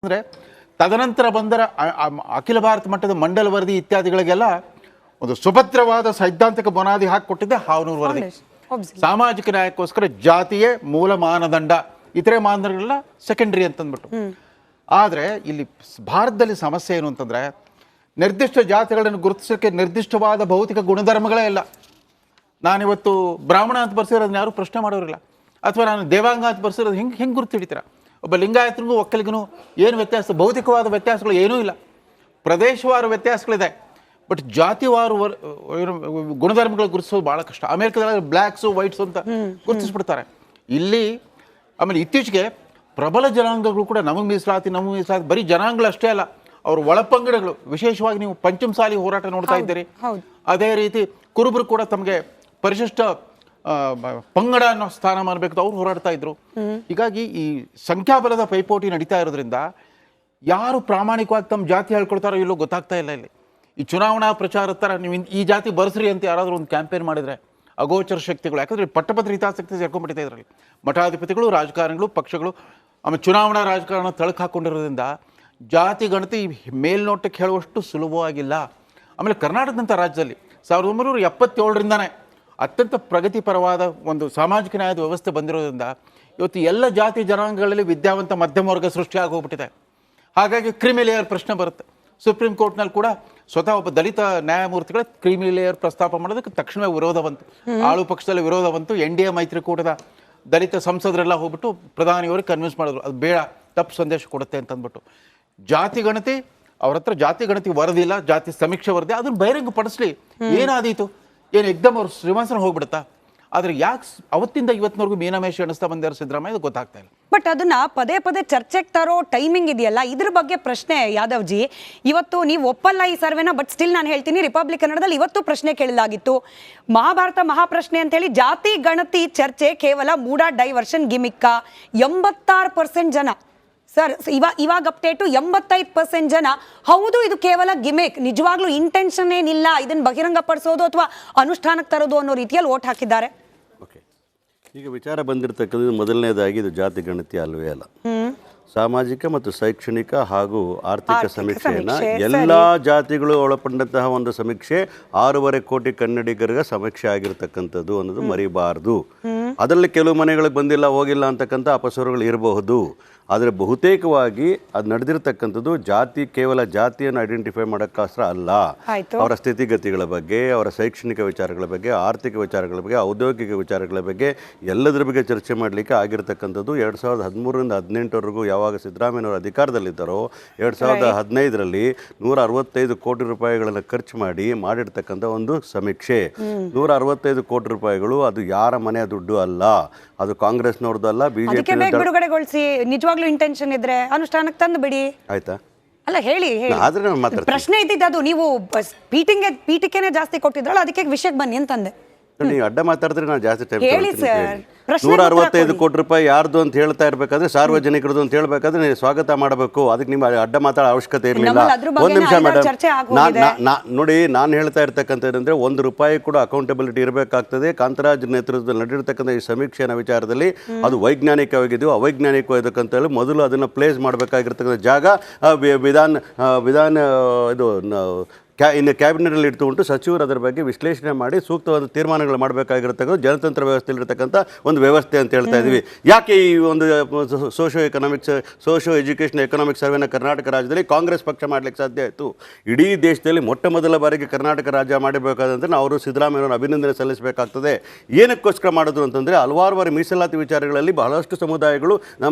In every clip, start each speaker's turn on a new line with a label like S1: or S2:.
S1: ಅಂದರೆ ತದನಂತರ ಬಂದ ಅಖಿಲ ಭಾರತ ಮಟ್ಟದ ಮಂಡಲ ವರದಿ ಇತ್ಯಾದಿಗಳಿಗೆಲ್ಲ ಒಂದು ಸುಭದ್ರವಾದ ಸೈದ್ಧಾಂತಿಕ ಬುನಾದಿ ಹಾಕಿಕೊಟ್ಟಿದ್ದೆ ಹಾವನೂರು ವರದಿ. ಸಾಮಾಜಿಕ ನ್ಯಾಯಕ್ಕೋಸ್ಕರ ಜಾತಿಯೇ ಮೂಲ ಮಾನದಂಡ, ಇತರೆ ಮಾನದಂಡಗಳೆಲ್ಲ ಸೆಕೆಂಡ್ರಿ ಅಂತಂದ್ಬಿಟ್ಟು. ಆದರೆ ಇಲ್ಲಿ ಭಾರತದಲ್ಲಿ ಸಮಸ್ಯೆ ಏನು ಅಂತಂದರೆ, ನಿರ್ದಿಷ್ಟ ಜಾತಿಗಳನ್ನು ಗುರುತಿಸೋಕ್ಕೆ ನಿರ್ದಿಷ್ಟವಾದ ಭೌತಿಕ ಗುಣಧರ್ಮಗಳೇ ಇಲ್ಲ. ನಾನಿವತ್ತು ಬ್ರಾಹ್ಮಣ ಅಂತ ಬರ್ಸಿರೋದನ್ನ ಯಾರು ಪ್ರಶ್ನೆ ಮಾಡೋರಿಲ್ಲ, ಅಥವಾ ನಾನು ದೇವಾಂಗ ಅಂತ ಬರ್ಸಿರೋದು ಹೆಂಗೆ ಗುರುತು ಹಿಡಿತೀರ? ಒಬ್ಬ ಲಿಂಗಾಯತನಿಗೂ ಒಕ್ಕಲಿಗನು ಏನು ವ್ಯತ್ಯಾಸ? ಭೌತಿಕವಾದ ವ್ಯತ್ಯಾಸಗಳು ಏನೂ ಇಲ್ಲ, ಪ್ರದೇಶವಾರು ವ್ಯತ್ಯಾಸಗಳಿದೆ. ಬಟ್ ಜಾತಿವಾರು ಗುಣಧರ್ಮಗಳು ಗುರುತಿಸೋದು ಭಾಳ ಕಷ್ಟ. ಅಮೆರಿಕದಲ್ಲಿ ಬ್ಲ್ಯಾಕ್ಸು ವೈಟ್ಸು ಅಂತ ಗುರುತಿಸ್ಬಿಡ್ತಾರೆ. ಇಲ್ಲಿ ಆಮೇಲೆ ಇತ್ತೀಚೆಗೆ ಪ್ರಬಲ ಜನಾಂಗಗಳು ಕೂಡ ನಮಗೆ ಮೀಸಲಾತಿ ಬರೀ ಜನಾಂಗಗಳಷ್ಟೇ ಅಲ್ಲ, ಅವ್ರ ಒಳಪಂಗಡಗಳು, ವಿಶೇಷವಾಗಿ ನೀವು ಪಂಚಮಸಾಲಿ ಹೋರಾಟ ನೋಡ್ತಾ ಇದ್ದೀರಿ. ಅದೇ ರೀತಿ ಕುರುಬರು ಕೂಡ ತಮಗೆ ಪರಿಶಿಷ್ಟ ಪಂಗಡ ಅನ್ನೋ ಸ್ಥಾನ ಮಾಡಬೇಕು ಅವ್ರು ಹೋರಾಡ್ತಾ ಇದ್ರು. ಹೀಗಾಗಿ ಈ ಸಂಖ್ಯಾಬಲದ ಪೈಪೋಟಿ ನಡೀತಾ ಇರೋದ್ರಿಂದ ಯಾರು ಪ್ರಾಮಾಣಿಕವಾಗಿ ತಮ್ಮ ಜಾತಿ ಹೇಳ್ಕೊಳ್ತಾರೋ ಇಲ್ಲೋ ಗೊತ್ತಾಗ್ತಾ ಇಲ್ಲ. ಇಲ್ಲಿ ಈ ಚುನಾವಣಾ ಪ್ರಚಾರದ ಥರ ನೀವು ಈ ಜಾತಿ ಬರ್ಸ್ರಿ ಅಂತ ಯಾರಾದರೂ ಒಂದು ಕ್ಯಾಂಪೇನ್ ಮಾಡಿದರೆ ಅಗೋಚರ ಶಕ್ತಿಗಳು, ಯಾಕಂದರೆ ಪಟ್ಟಭದ್ರ ಹಿತಾಸಕ್ತಿ ಸೇರ್ಕೊಂಡ್ಬಿಟ್ಟಿದೆ ಇದರಲ್ಲಿ. ಮಠಾಧಿಪತಿಗಳು, ರಾಜಕಾರಣಿಗಳು, ಪಕ್ಷಗಳು, ಆಮೇಲೆ ಚುನಾವಣಾ ರಾಜಕಾರಣ ತಳಕು ಹಾಕ್ಕೊಂಡಿರೋದ್ರಿಂದ ಜಾತಿ ಗಣತಿ ಮೇಲ್ನೋಟಕ್ಕೆ ಹೇಳುವಷ್ಟು ಸುಲಭವಾಗಿಲ್ಲ. ಆಮೇಲೆ ಕರ್ನಾಟಕದಂಥ ರಾಜ್ಯದಲ್ಲಿ 1977ರಿಂದನೇ ಅತ್ಯಂತ ಪ್ರಗತಿಪರವಾದ ಒಂದು ಸಾಮಾಜಿಕ ನ್ಯಾಯದ ವ್ಯವಸ್ಥೆ ಬಂದಿರೋದ್ರಿಂದ ಇವತ್ತು ಎಲ್ಲ ಜಾತಿ ಜನಾಂಗಗಳಲ್ಲಿ ವಿದ್ಯಾವಂತ ಮಧ್ಯಮ ವರ್ಗ ಸೃಷ್ಟಿಯಾಗಿ ಹೋಗ್ಬಿಟ್ಟಿದೆ. ಹಾಗಾಗಿ ಕ್ರಿಮಿ ಲೇಯರ್ ಪ್ರಶ್ನೆ ಬರುತ್ತೆ. ಸುಪ್ರೀಂ ಕೋರ್ಟ್ನಲ್ಲಿ ಕೂಡ ಸ್ವತಃ ಒಬ್ಬ ದಲಿತ ನ್ಯಾಯಮೂರ್ತಿಗಳ ಕ್ರಿಮಿ ಲೇಯರ್ ಪ್ರಸ್ತಾಪ ಮಾಡೋದಕ್ಕೆ ತಕ್ಷಣವೇ ವಿರೋಧ ಬಂತು. ಆಳು ಪಕ್ಷದಲ್ಲಿ ವಿರೋಧ ಬಂತು. NDA ಮೈತ್ರಿಕೂಟದ ದಲಿತ ಸಂಸದರೆಲ್ಲ ಹೋಗ್ಬಿಟ್ಟು ಪ್ರಧಾನಿಯವ್ರಿಗೆ ಕನ್ವಿನ್ಸ್ ಮಾಡಿದ್ರು, ಅದು ಬೇಡ, ತಪ್ಪು ಸಂದೇಶ ಕೊಡುತ್ತೆ ಅಂತಂದ್ಬಿಟ್ಟು. ಜಾತಿ ಗಣತಿ ಅವ್ರ ಹತ್ರ ಜಾತಿ ಗಣತಿ ವರದಿ ಇಲ್ಲ, ಜಾತಿ ಸಮೀಕ್ಷೆ ವರದಿ, ಅದನ್ನು ಬಹಿರಂಗ ಪಡಿಸ್ಲಿ. ಏನಾದೀತು? ಏನು ಎಕ್ದಮ್ ಅವ್ರು ಶ್ರೀನಿವಾಸನ ಹೋಗ್ಬಿಡುತ್ತಾ? ಆದರೆ ಯಾಕೆ ಅವತ್ತಿಂದ ಇವತ್ತಿನವರೆಗೂ ಮೀನಾಮೇಷ ಎಣಿಸ್ತಾ ಬಂದಾರೆ ಸಿದ್ದರಾಮಯ್ಯ, ಇದು ಗೊತ್ತಾಗ್ತಾ ಇಲ್ಲ.
S2: ಬಟ್ ಅದನ್ನ ಪದೇ ಪದೇ ಚರ್ಚೆಗೆ ತರೋ ಟೈಮಿಂಗ್ ಇದೆಯಲ್ಲ, ಇದ್ರ ಬಗ್ಗೆ ಪ್ರಶ್ನೆ ಯಾದವ್ ಜಿ, ಇವತ್ತು ನೀವು ಒಪ್ಪಲ್ಲ ಈ ಸರ್ವೆನ, ಬಟ್ ಸ್ಟಿಲ್ ನಾನು ಹೇಳ್ತೀನಿ, ರಿಪಬ್ಲಿಕ್ ಕನ್ನಡದಲ್ಲಿ ಇವತ್ತು ಪ್ರಶ್ನೆ ಕೇಳಲಾಗಿತ್ತು. ಮಹಾಭಾರತ ಮಹಾಪ್ರಶ್ನೆ ಅಂತ ಹೇಳಿ ಜಾತಿ ಗಣತಿ ಚರ್ಚೆ ಕೇವಲ ಮೂಡ ಡೈವರ್ಷನ್ ಗಿಮಿಕ್ಕ. 86% ಜನ ಸರ್, ಇವಾಗ ಅಪ್ಡೇಟು 85% ಜನ ಹೌದು ಇದು ಕೇವಲ ಗಿಮಿಕ್, ನಿಜವಾಗ್ಲೂ ಇಂಟೆನ್ಷನ್ ಏನಿಲ್ಲ ಇದನ್ನ ಬಹಿರಂಗ ಪಡಿಸೋದು ಅಥವಾ ಅನುಷ್ಠಾನಕ್ಕೆ ತರೋದು ಅನ್ನೋ ರೀತಿಯಲ್ಲಿ ಓಟ್ ಹಾಕಿದ್ದಾರೆ.
S3: ಓಕೆ, ಈಗ ವಿಚಾರ ಬಂದಿರತಕ್ಕಂಥದ್ದು ಮೊದಲನೇದಾಗಿ ಇದು ಜಾತಿ ಗಣತಿ ಅಲ್ವೇ ಅಲ್ಲ, ಸಾಮಾಜಿಕ ಮತ್ತು ಶೈಕ್ಷಣಿಕ ಹಾಗೂ ಆರ್ಥಿಕ ಸಮೀಕ್ಷೆಯನ್ನು ಎಲ್ಲ ಜಾತಿಗಳು ಒಳಪಟ್ಟಂತಹ ಒಂದು ಸಮೀಕ್ಷೆ. 6.5 ಕೋಟಿ ಕನ್ನಡಿಗರಿಗೆ ಸಮೀಕ್ಷೆ ಆಗಿರ್ತಕ್ಕಂಥದ್ದು ಅನ್ನೋದು ಮರಿಬಾರ್ದು. ಅದರಲ್ಲಿ ಕೆಲವು ಮನೆಗಳಿಗೆ ಬಂದಿಲ್ಲ ಹೋಗಿಲ್ಲ ಅಂತಕ್ಕಂಥ ಅಪಸ್ವರಗಳು ಇರಬಹುದು, ಆದರೆ ಬಹುತೇಕವಾಗಿ ಅದು ನಡೆದಿರ್ತಕ್ಕಂಥದ್ದು ಜಾತಿ, ಕೇವಲ ಜಾತಿಯನ್ನು ಐಡೆಂಟಿಫೈ ಮಾಡೋಕ್ಕೋಸ್ಕರ ಅಲ್ಲ, ಅವರ ಸ್ಥಿತಿಗತಿಗಳ ಬಗ್ಗೆ, ಅವರ ಶೈಕ್ಷಣಿಕ ವಿಚಾರಗಳ ಬಗ್ಗೆ, ಆರ್ಥಿಕ ವಿಚಾರಗಳ ಬಗ್ಗೆ, ಔದ್ಯೋಗಿಕ ವಿಚಾರಗಳ ಬಗ್ಗೆ ಎಲ್ಲದರ ಬಗ್ಗೆ ಚರ್ಚೆ ಮಾಡಲಿಕ್ಕೆ ಆಗಿರ್ತಕ್ಕಂಥದ್ದು. 2013ರಿಂದ 2018ವರೆಗೂ ಯಾವಾಗ ಸಿದ್ದರಾಮಯ್ಯನವರು ಅಧಿಕಾರದಲ್ಲಿದ್ದಾರೋ 2015ರಲ್ಲಿ 165 ಕೋಟಿ ರೂಪಾಯಿಗಳನ್ನು ಖರ್ಚು ಮಾಡಿರ್ತಕ್ಕಂಥ ಒಂದು ಸಮೀಕ್ಷೆ. 165 ಕೋಟಿ ರೂಪಾಯಿಗಳು ಅದು ಯಾರ ಮನೆಯ ದುಡ್ಡು ಅಲ್ಲ, ಅದು ಕಾಂಗ್ರೆಸ್ನವ್ರದ್ದು ಅಲ್ಲ, ಬಿಜೆಪಿ.
S2: ಬಿಡುಗಡೆಗೊಳಿಸಿ, ನಿಜವಾಗ್ಲೂ ಇಂಟೆನ್ಷನ್ ಇದ್ರೆ ಅನುಷ್ಠಾನಕ್ಕೆ ತಂದು ಬಿಡಿ, ಆಯ್ತಾ? ಅಲ್ಲ ಹೇಳಿ, ಪ್ರಶ್ನೆ ಇದ್ದಿದ್ದು ಅದು. ನೀವು ಪೀಠಿಕೆನೆ ಜಾಸ್ತಿ ಕೊಟ್ಟಿದ್ರಲ್ಲ, ಅದಕ್ಕೆ ವಿಷಯಕ್ಕೆ ಬನ್ನಿ ಅಂತಂದೆ.
S3: ನೀವು ಅಡ್ಡ ಮಾತಾಡಿದ್ರೆ ನಾನು ಜಾಸ್ತಿ ಟೈಮ್ 165 ಕೋಟಿ ರೂಪಾಯಿ ಯಾರ್ದು ಅಂತ ಹೇಳ್ತಾ ಇರ್ಬೇಕಾದ್ರೆ, ಸಾರ್ವಜನಿಕರದು ಅಂತ ಹೇಳ್ಬೇಕಾದ್ರೆ ನೀವು ಸ್ವಾಗತ ಮಾಡಬೇಕು, ಅದಕ್ಕೆ ನಿಮ್ಮ ಅಡ್ಡ ಮಾತಾಡೋ ಅವಶ್ಯಕತೆ ಇರಲಿಲ್ಲ. ಒಂದು ನಿಮಿಷ ಮೇಡಮ್, ನೋಡಿ, ನಾನು ಹೇಳ್ತಾ ಇರ್ತಕ್ಕಂಥದ್ದಂದ್ರೆ ₹1 ಕೂಡ ಅಕೌಂಟಬಿಲಿಟಿ ಇರಬೇಕಾಗ್ತದೆ. ಕಾಂತರಾಜ್ ನೇತೃತ್ವದಲ್ಲಿ ನಡೆದಿರ್ತಕ್ಕಂಥ ಈ ಸಮೀಕ್ಷೆಯ ವಿಚಾರದಲ್ಲಿ ಅದು ವೈಜ್ಞಾನಿಕವಾಗಿದೆಯೋ ಅವೈಜ್ಞಾನಿಕವಾಗಿದ್ದಕ್ಕಂತ ಹೇಳಿ ಮೊದಲು ಅದನ್ನು ಪ್ಲೇಸ್ ಮಾಡಬೇಕಾಗಿರ್ತಕ್ಕಂಥ ಜಾಗ ವಿಧಾನ ಇದು ಇನ್ನು ಕ್ಯಾಬಿನೆಟಲ್ಲಿ ಇಟ್ಕೊಂಡು ಸಚಿವರು ಅದರ ಬಗ್ಗೆ ವಿಶ್ಲೇಷಣೆ ಮಾಡಿ ಸೂಕ್ತವಾದ ತೀರ್ಮಾನಗಳು ಮಾಡಬೇಕಾಗಿರ್ತಕ್ಕಂಥ ಜನತಂತ್ರ ವ್ಯವಸ್ಥೆಯಲ್ಲಿರ್ತಕ್ಕಂಥ ಒಂದು ವ್ಯವಸ್ಥೆ ಅಂತ ಹೇಳ್ತಾ ಇದ್ದೀವಿ. ಯಾಕೆ ಈ ಒಂದು ಸೋಷಿಯೋ ಎಜುಕೇಷನ್ ಎಕನಾಮಿಕ್ ಸರ್ವೆನ ಕರ್ನಾಟಕ ರಾಜ್ಯದಲ್ಲಿ ಕಾಂಗ್ರೆಸ್ ಪಕ್ಷ ಮಾಡಲಿಕ್ಕೆ ಸಾಧ್ಯ ಆಯಿತು? ಇಡೀ ದೇಶದಲ್ಲಿ ಮೊಟ್ಟ ಮೊದಲ ಬಾರಿಗೆ ಕರ್ನಾಟಕ ರಾಜ್ಯ ಮಾಡಬೇಕಾದಂದ್ರೆ ಅವರು ಸಿದ್ದರಾಮಯ್ಯನವರು ಅಭಿನಂದನೆ ಸಲ್ಲಿಸಬೇಕಾಗ್ತದೆ. ಏನಕ್ಕೋಸ್ಕರ ಮಾಡೋದು ಅಂತಂದರೆ, ಹಲವಾರು ಬಾರಿ ಮೀಸಲಾತಿ ವಿಚಾರಗಳಲ್ಲಿ ಬಹಳಷ್ಟು ಸಮುದಾಯಗಳು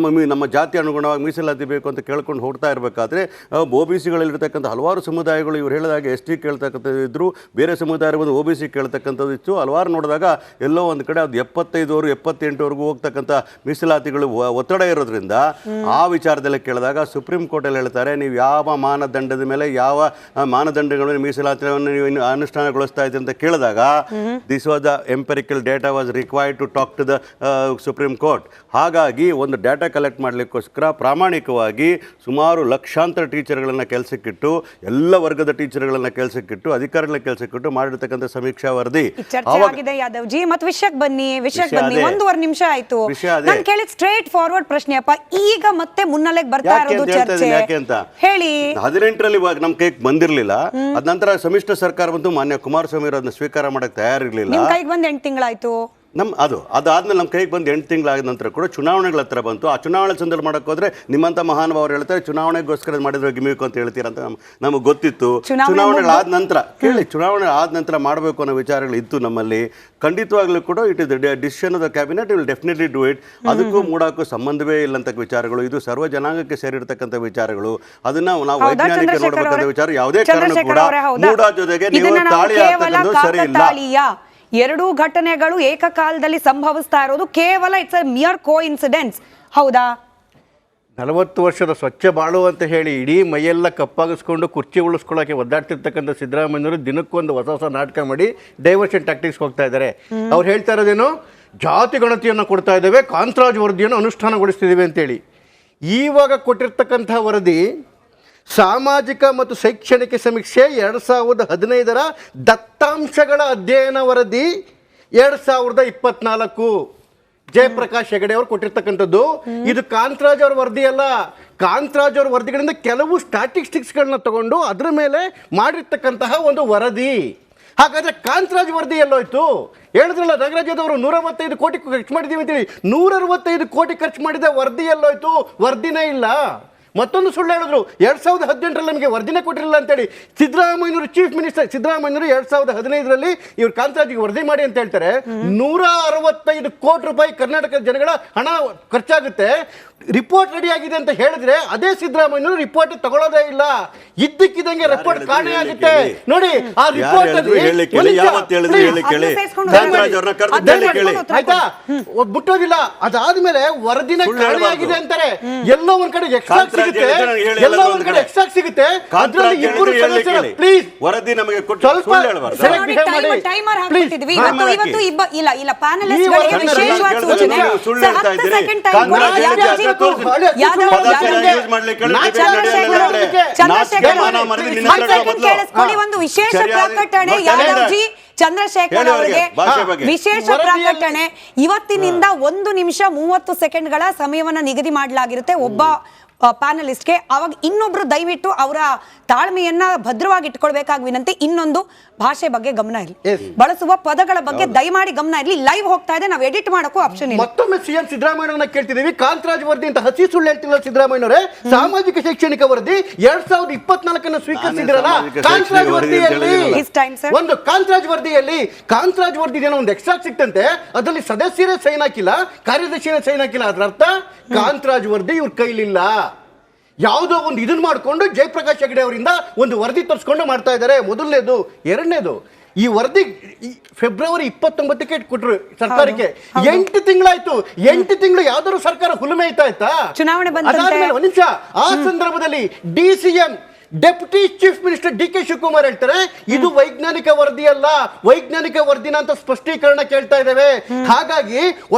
S3: ನಮ್ಮ ಜಾತಿ ಅನುಗುಣವಾಗಿ ಮೀಸಲಾತಿ ಬೇಕು ಅಂತ ಕೇಳ್ಕೊಂಡು ಹೋಗ್ತಾ ಇರಬೇಕಾದ್ರೆ, OBCಗಳಲ್ಲಿರ್ತಕ್ಕಂಥ ಹಲವಾರು ಸಮುದಾಯಗಳು ಇವರು ಹೇಳಿದಾಗ ST ಕೇಳ್ತಕ್ಕಂಥದ್ದು ಇದ್ರು, ಬೇರೆ ಸಮುದಾಯ ಬಂದು OBC ಕೇಳ್ತಕ್ಕಂಥದ್ದು ಇತ್ತು. ಹಲವಾರು ನೋಡಿದಾಗ ಎಲ್ಲೋ ಒಂದು ಕಡೆ ಅದು 75 78ವರೆಗೂ ಹೋಗ್ತಕ್ಕಂಥ ಮೀಸಲಾತಿಗಳು ಒತ್ತಡ ಇರೋದ್ರಿಂದ ಆ ವಿಚಾರದಲ್ಲಿ ಕೇಳಿದಾಗ ಸುಪ್ರೀಂ ಕೋರ್ಟಲ್ಲಿ ಹೇಳ್ತಾರೆ, ನೀವು ಯಾವ ಮಾನದಂಡದ ಮೇಲೆ ಯಾವ ಮಾನದಂಡಗಳನ್ನು ಮೀಸಲಾತಿಯನ್ನು ನೀವು ಅನುಷ್ಠಾನಗೊಳಿಸ್ತಾ ಇದ್ದೀರಿ ಅಂತ ಕೇಳಿದಾಗ this was the empirical data was required to talk to the Supreme Court. ಹಾಗಾಗಿ ಒಂದು ಡೇಟಾ ಕಲೆಕ್ಟ್ ಮಾಡಲಿಕ್ಕೋಸ್ಕರ ಪ್ರಾಮಾಣಿಕವಾಗಿ ಸುಮಾರು ಲಕ್ಷಾಂತರ ಟೀಚರ್ಗಳನ್ನು ಕೆಲಸಕ್ಕಿಟ್ಟು ಎಲ್ಲ ವರ್ಗದ ಟೀಚರ್ಗಳನ್ನು ಅಧಿಕಾರಿಗಳನ್ನ ಕೆಲಸಕ್ಕಿಟ್ಟು ಮಾಡಿರ್ತಕ್ಕಂಥ ಸಮೀಕ್ಷಾ ವರದಿ.
S2: ಚರ್ಚೆ ಆಗಿದೆ ಯಾದವ್ ಜಿ, ಮತ್ತೆ ವಿಷಯಕ್ಕೆ ಬನ್ನಿ. 1.5 ನಿಮಿಷ ಆಯ್ತು. ನಾನು ಕೇಳಿದ ಸ್ಟ್ರೇಟ್ ಫಾರ್ವರ್ಡ್ ಪ್ರಶ್ನೆಯಪ್ಪ, ಈಗ ಮತ್ತೆ ಮುನ್ನೆಲೆಗೆ ಬರ್ತಾ ಇರೋದು ಚರ್ಚೆ ಹೇಳಿ.
S3: 18ರಲ್ಲಿ ನಮ್ ಕೈಗೆ ಬಂದಿರ್ಲಿಲ್ಲ, ಅದ ನಂತರ ಸಮ್ಮಿಶ್ರ ಸರ್ಕಾರ ಬಂತು, ಮಾನ್ಯ ಕುಮಾರಸ್ವಾಮಿ ಅದನ್ನ ಸ್ವೀಕಾರ ಮಾಡಕ್ ತಯಾರಿರ್ಲಿಲ್ಲ.
S2: ನಿಮ್ ಕೈಗೆ ಬಂದು 8 ತಿಂಗಳಾಯ್ತು.
S3: ಅದಾದ್ಮೇಲೆ ನಮ್ಮ ಕೈಗೆ ಬಂದು 8 ತಿಂಗಳಾದ ನಂತರ ಕೂಡ ಚುನಾವಣೆಗಳ ಹತ್ರ ಬಂತು. ಆ ಚುನಾವಣೆ ಸಂದರ್ಭ ಮಾಡಕ್ ಹೋದ್ರೆ ನಿಮ್ಮಂತ ಮಹಾನುಭಾವರು ಹೇಳ್ತಾರೆ ಚುನಾವಣೆಗೋಸ್ಕರ ಮಾಡಿದ್ರೆ ಗಿಮಿಕ್ ಅಂತ ಹೇಳ್ತೀರಂತ ನಮಗೆ ಗೊತ್ತಿತ್ತು. ಚುನಾವಣೆಗಳಾದ ನಂತರ ಚುನಾವಣೆ ಆದ ನಂತರ ಮಾಡಬೇಕು ಅನ್ನೋ ವಿಚಾರಗಳು ಇತ್ತು ನಮ್ಮಲ್ಲಿ. ಖಂಡಿತವಾಗ್ಲೂ ಕೂಡ it is the decision of the cabinet, will definitely do it. ಅದಕ್ಕೂ ಮೂಡಕ್ಕೂ ಸಂಬಂಧವೇ ಇಲ್ಲಂತ ವಿಚಾರಗಳು, ಇದು ಸರ್ವ ಜನಾಂಗಕ್ಕೆ ಸೇರಿರ್ತಕ್ಕಂಥ ವಿಚಾರಗಳು. ಅದನ್ನ ನಾವು ವೈಜ್ಞಾನಿಕ ನೋಡಬೇಕಂತ ವಿಚಾರ. ಯಾವುದೇ ಕಾರಣ ಕೂಡ ಮೂಡ ಜೊತೆಗೆ ನೀವು ತಾಳಿ ಹಾಕ್ತಕ್ಕಂಥದ್ದು ಸರಿ ಇಲ್ಲ.
S2: 2 ಘಟನೆಗಳು ಏಕಕಾಲದಲ್ಲಿ ಸಂಭವಿಸ್ತಾ ಇರೋದು ಕೇವಲ it's a mere coincidence, ಹೌದಾ?
S4: 40 ವರ್ಷದ ಸ್ವಚ್ಛ ಬಾಳು ಅಂತ ಹೇಳಿ ಇಡೀ ಮೈಯೆಲ್ಲ ಕಪ್ಪಾಗಿಸ್ಕೊಂಡು ಕುರ್ಚಿ ಉಳಿಸ್ಕೊಳ್ಳೋಕೆ ಒದ್ದಾಡ್ತಿರ್ತಕ್ಕಂಥ ಸಿದ್ದರಾಮಯ್ಯವರು ದಿನಕ್ಕೊಂದು ಹೊಸ ನಾಟಕ ಮಾಡಿ ಡೈವರ್ಷನ್ ಟ್ಯಾಕ್ಟಿಕ್ಸ್ ಹೋಗ್ತಾ ಇದ್ದಾರೆ. ಅವ್ರು ಹೇಳ್ತಾ ಇರೋದೇನು, ಜಾತಿ ಗಣತಿಯನ್ನು ಕೊಡ್ತಾ ಇದ್ದೇವೆ, ಕಾಂತರಾಜ್ ವರದಿಯನ್ನು ಅನುಷ್ಠಾನಗೊಳಿಸ್ತಿದ್ದೀವಿ ಅಂತೇಳಿ. ಈವಾಗ ಕೊಟ್ಟಿರ್ತಕ್ಕಂಥ ವರದಿ ಸಾಮಾಜಿಕ ಮತ್ತು ಶೈಕ್ಷಣಿಕ ಸಮೀಕ್ಷೆ 2015ರ ದತ್ತಾಂಶಗಳ ಅಧ್ಯಯನ ವರದಿ 2024. ಜಯಪ್ರಕಾಶ್ ಹೆಗಡೆ ಅವರು ಕೊಟ್ಟಿರ್ತಕ್ಕಂಥದ್ದು. ಇದು ಕಾಂತರಾಜ್ ಅವ್ರ ವರದಿ ಅಲ್ಲ. ಕಾಂತರಾಜ್ ಅವ್ರ ವರದಿಗಳಿಂದ ಕೆಲವು ಸ್ಟ್ಯಾಟಿಸ್ಟಿಕ್ಸ್ಗಳನ್ನ ತಗೊಂಡು ಅದರ ಮೇಲೆ ಮಾಡಿರ್ತಕ್ಕಂತಹ ಒಂದು ವರದಿ. ಹಾಗಾದ್ರೆ ಕಾಂತರಾಜ್ ವರದಿ ಎಲ್ಲೋಯ್ತು? ಹೇಳಿದ್ರಲ್ಲ ನಾಗರಾಜ್ ಅವರು 165 ಕೋಟಿ ಖರ್ಚು ಮಾಡಿದೀವಿ ಅಂತೇಳಿ. 165 ಕೋಟಿ ಖರ್ಚು ಮಾಡಿದ ವರದಿ ಎಲ್ಲೋಯ್ತು? ವರದಿನೇ ಇಲ್ಲ. ಮತ್ತೊಂದು ಸುಳ್ಳು ಹೇಳಿದ್ರು, 2018ರಲ್ಲಿ ನಮಗೆ ವರದಿನೇ ಕೊಟ್ಟಿರಲಿಲ್ಲ ಅಂತೇಳಿ. ಸಿದ್ದರಾಮಯ್ಯನವರು ಚೀಫ್ ಮಿನಿಸ್ಟರ್ ಸಿದ್ದರಾಮಯ್ಯನವರು 2015ರಲ್ಲಿ ಇವ್ರು ಕಾಂತರಾಜಿಗೆ ವರದಿ ಮಾಡಿ ಅಂತ ಹೇಳ್ತಾರೆ. 165 ಕೋಟಿ ರೂಪಾಯಿ ಕರ್ನಾಟಕದ ಜನಗಳ ಹಣ ಖರ್ಚಾಗುತ್ತೆ, ರಿಪೋರ್ಟ್ ರೆಡಿ ಆಗಿದೆ ಅಂತ ಹೇಳಿದ್ರೆ ಅದೇ ಸಿದ್ದರಾಮಯ್ಯನವರು ರಿಪೋರ್ಟ್ ತಗೊಳ್ಳೋದೇ ಇಲ್ಲ. ಇದ್ದಕ್ಕಿದ್ದಂಗೆ ರಿಪೋರ್ಟ್ ಕಾಣೆಯಾಗುತ್ತೆ. ನೋಡಿ ಆ ರಿಪೋರ್ಟ್ ಆಯ್ತಾ, ಬಿಟ್ಟೋದಿಲ್ಲ. ಅದಾದ್ಮೇಲೆ ವರದಿನ ಕಾಣೆಯಾಗಿದೆ ಅಂತಾರೆ. ಎಲ್ಲೋ ಒಂದ್ ಕಡೆ ಎಕ್ಸ್ಟ್ರಾ ಸಿಗುತ್ತೆ, ಎಲ್ಲೋ ಒಂದ್ ಕಡೆ ಎಕ್ಸ್ಟ್ರಾ ಸಿಗುತ್ತೆ. ಅದ್ರಲ್ಲಿ ಇಬ್ಬರು ಸದಸ್ಯರು ಪ್ಲೀಸ್
S3: ವರದಿ ನಮಗೆ
S2: ಸ್ವಲ್ಪ ಟೈಮರ್ ಹಾಕ್ಬಿಟ್ಟಿದ್ವಿ ಇವತ್ತು. ಇಲ್ಲ ಪ್ಯಾನಲಿಸ್ಟ್ ಗಳಿಗೆ ವಿಶೇಷವಾದ ಸೂಚನೆ. 10 ಸೆಕೆಂಡ್ ಟೈಮ್ ಒಂದು ವಿಶೇಷ ಪ್ರಕಟಣೆ ಯಾದವ್ಜಿ ಚಂದ್ರಶೇಖರ್ ಅವರಿಗೆ ವಿಶೇಷ ಪ್ರಕಟಣೆ. ಇವತ್ತಿನಿಂದ 1 ನಿಮಿಷ 30 ಸೆಕೆಂಡ್ಗಳ ಸಮಯವನ್ನ ನಿಗದಿ ಮಾಡಲಾಗಿರುತ್ತೆ ಒಬ್ಬ ಪ್ಯಾನಲಿಸ್ಟ್ಗೆ. ಅವಾಗ ಇನ್ನೊಬ್ರು ದಯವಿಟ್ಟು ಅವರ ತಾಳ್ಮೆಯನ್ನ ಭದ್ರವಾಗಿ ಇಟ್ಕೊಳ್ಬೇಕಾಗಿ ವಿನಂತಿ. ಇನ್ನೊಂದು, ಭಾಷೆ ಬಗ್ಗೆ ಗಮನ ಇರಲಿ, ಬಳಸುವ ಪದಗಳ ಬಗ್ಗೆ ದಯಮಾಡಿ ಗಮನ ಇರಲಿ. ಲೈವ್ ಹೋಗ್ತಾ ಇದೆ, ನಾವು ಎಡಿಟ್ ಮಾಡೋಕ್ಕೂ ಆಪ್ಷನ್ ಇಲ್ಲ.
S4: ಮತ್ತೊಮ್ಮೆ ಸಿಎಂ ಸಿದ್ದರಾಮಯ್ಯವ್ರನ್ನ ಕೇಳ್ತಿದ್ದೀವಿ, ಕಾಂತರಾಜ್ ವರದಿ ಅಂತ ಹಸಿ ಸುಳ್ಳು ಹೇಳ್ತಿಲ್ಲ ಸಿದ್ದರಾಮಯ್ಯನವರೇ. ಸಾಮಾಜಿಕ ಶೈಕ್ಷಣಿಕ ವರದಿ 2024 ಸ್ವೀಕರಿಸಿದಿರಲ್ಲ, ಕಾಂತರಾಜ್ ವರದಿಯಲ್ಲಿ ಒಂದು ಕಾಂತರಾಜ್ ವರದಿಯಲ್ಲಿ ಏನೋ ಒಂದು ಎಕ್ಸ್ಟ್ರಾ ಸಿಕ್ತಂತೆ. ಅದರಲ್ಲಿ ಸದಸ್ಯರೇ ಸೈನ್ ಹಾಕಿಲ್ಲ, ಕಾರ್ಯದರ್ಶಿನೇ ಸೈನ್ ಹಾಕಿಲ್ಲ. ಅದರ ಅರ್ಥ ಕಾಂತರಾಜ್ ವರದಿ ಇವ್ರ ಕೈಲಿಲ್ಲ. ಯಾವುದೋ ಒಂದು ಇದನ್ನ ಮಾಡಿಕೊಂಡು ಜಯಪ್ರಕಾಶ್ ಹೆಗಡೆ ಅವರಿಂದ ಒಂದು ವರದಿ ತರಿಸ್ಕೊಂಡು ಮಾಡ್ತಾ ಇದ್ದಾರೆ. ಮೊದಲನೇದು. ಎರಡನೇದು, ಈ ವರದಿ ಫೆಬ್ರವರಿ 29ಕ್ಕೆ ಕೊಟ್ಟರು ಸರ್ಕಾರಕ್ಕೆ. 8 ತಿಂಗಳಾಯ್ತು. 8 ತಿಂಗಳು ಯಾವ್ದಾದ್ರು ಸರ್ಕಾರ ಹುಲುಮೆ ಆಯ್ತಾ?
S2: ಚುನಾವಣೆ
S4: ಅದಾದ್ಮೇಲೆ ಒಂದ್ ನಿಮಿಷ, ಆ ಸಂದರ್ಭದಲ್ಲಿ DCM deputy chief minister DK Shivakumar ಹೇಳ್ತಾರೆ ಇದು ವೈಜ್ಞಾನಿಕ ವರದಿ ಅಲ್ಲ, ವೈಜ್ಞಾನಿಕ ವರದಿನ ಅಂತ ಸ್ಪಷ್ಟೀಕರಣ ಕೇಳ್ತಾ ಇದ್ದೇವೆ. ಹಾಗಾಗಿ